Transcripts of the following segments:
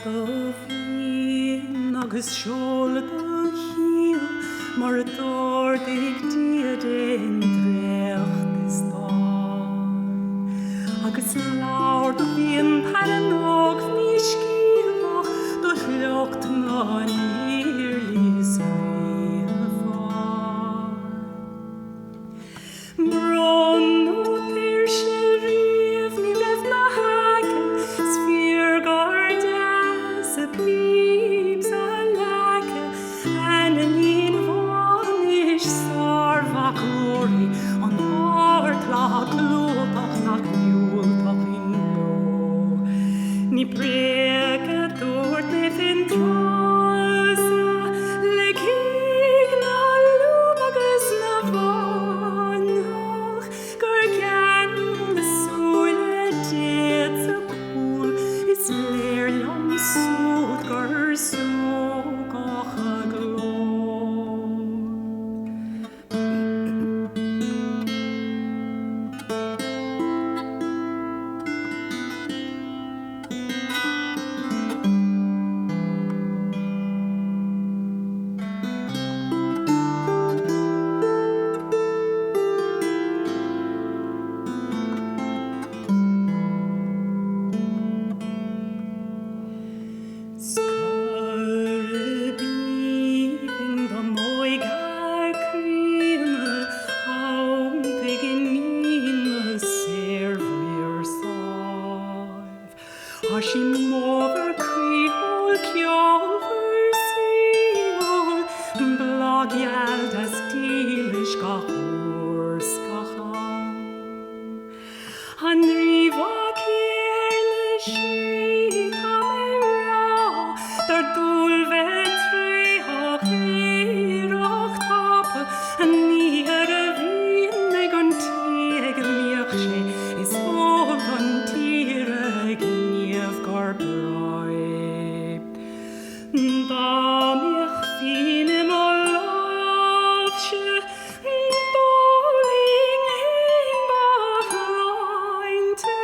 do bhíon agus seola do chial mar dor dig diad in dreacht is dáin. Agus laur do bhíon paranog ní scíalach do leocht ná níor lís riamh fáin. Bron ó tír sé riamh ní raibh na haige sfíor gardas a bíbs a leacha an a líon bháin is sarvach glóri an ardlach glóbach nach niúltach in lo. Ní brega dúirt me fin trása le cíg na lúb agus na bhánach gur cean le súile déad sa cúl is léir lom súd gur sógach a gló. She móver críhol ceolver síhol blogheald as dílis ga húrs ga chan. An ríomh céir le sí tá mé rá dar dúil bheith tréach éireach tapa a ní ar a bhíon ag an tíag míoch sé is ód an tír a gníomh gar braib. Dá míoch fínim ó lábhse dóling éon bach láinte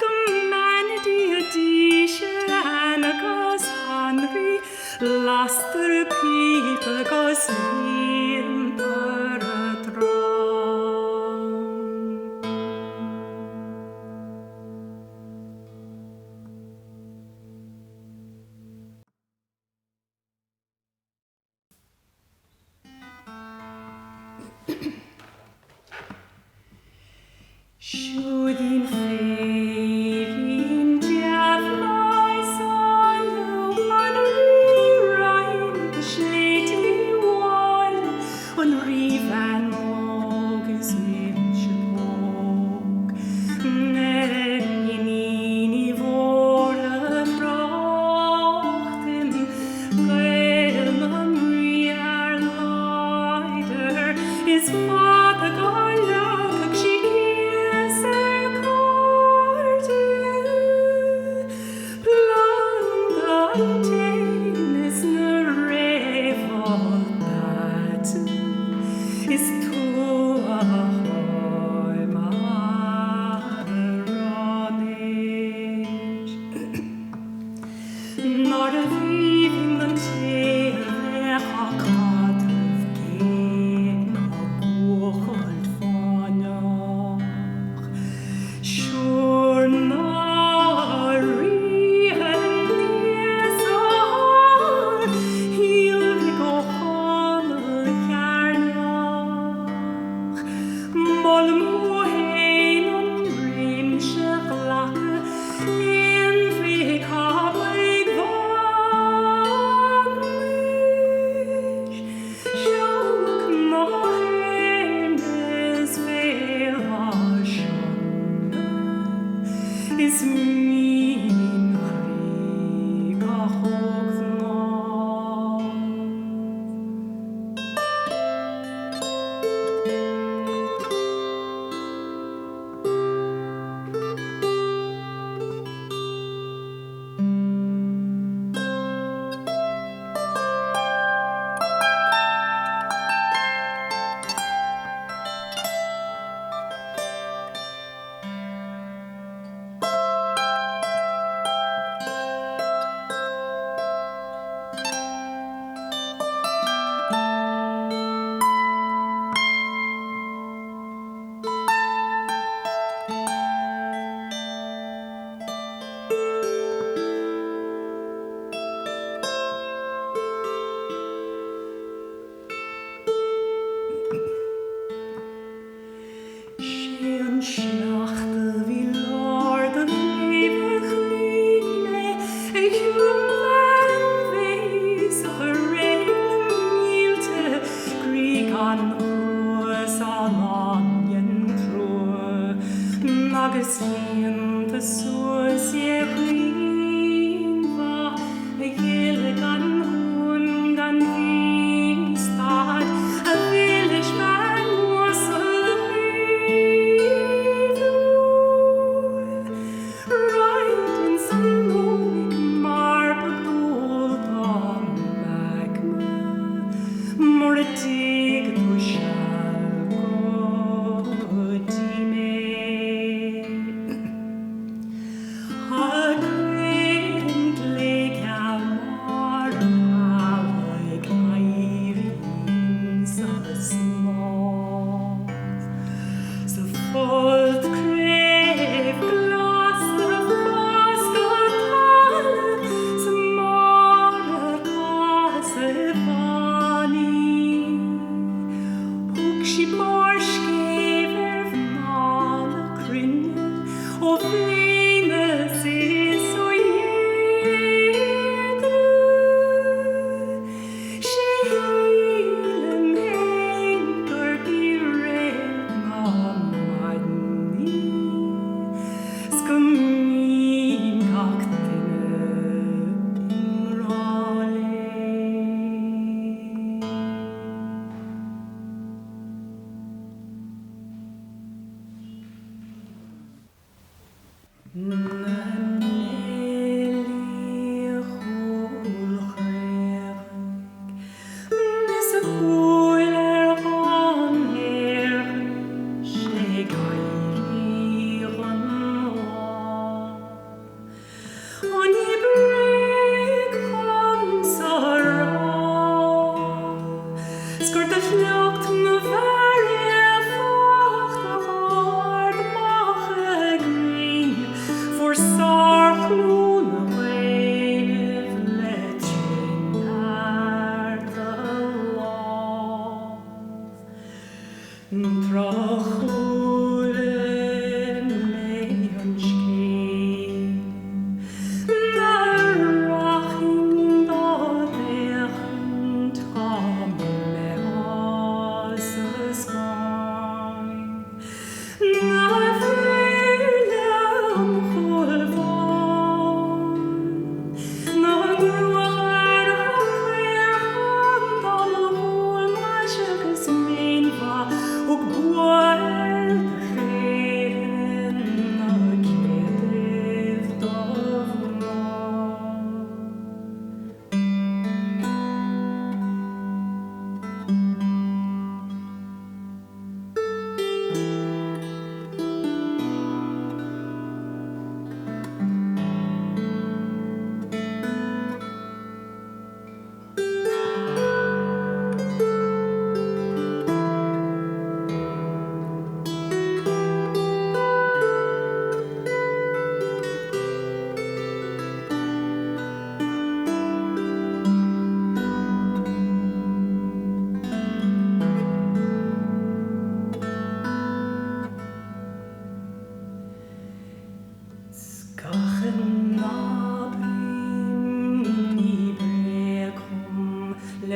go manadí a díise an agus Henry lastar a píp agus líon ar a drám. Siúdín féirín deaflais an lu an ríráin sléití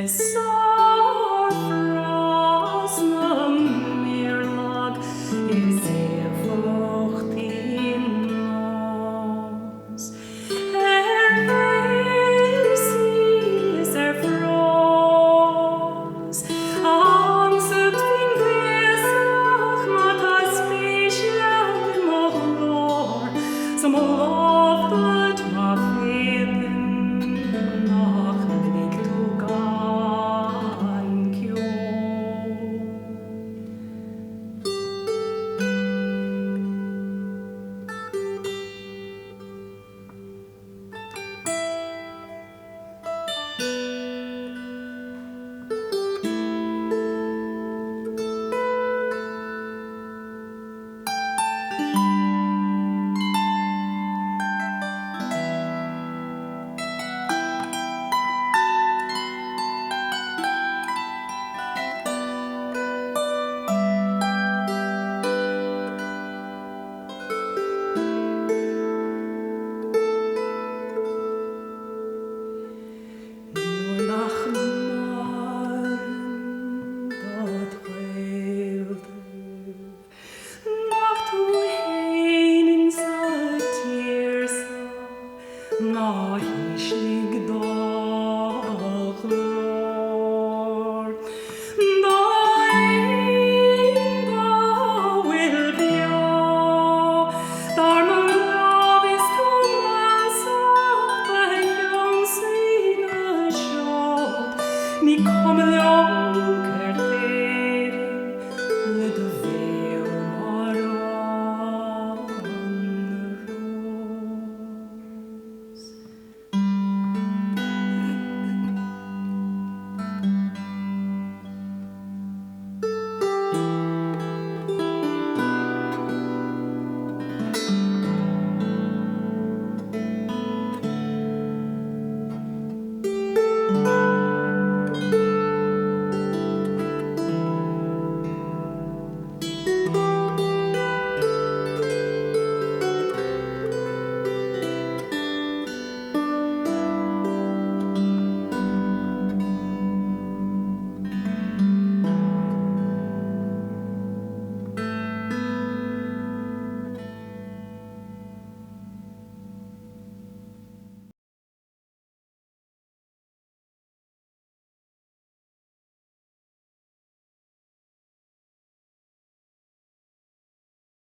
sår frosna myrlag ser fort oss. Veis fros, angst fin vesach matas speislad mohlor, som loftet ma feden nach Victogankio. Na, ich lieg da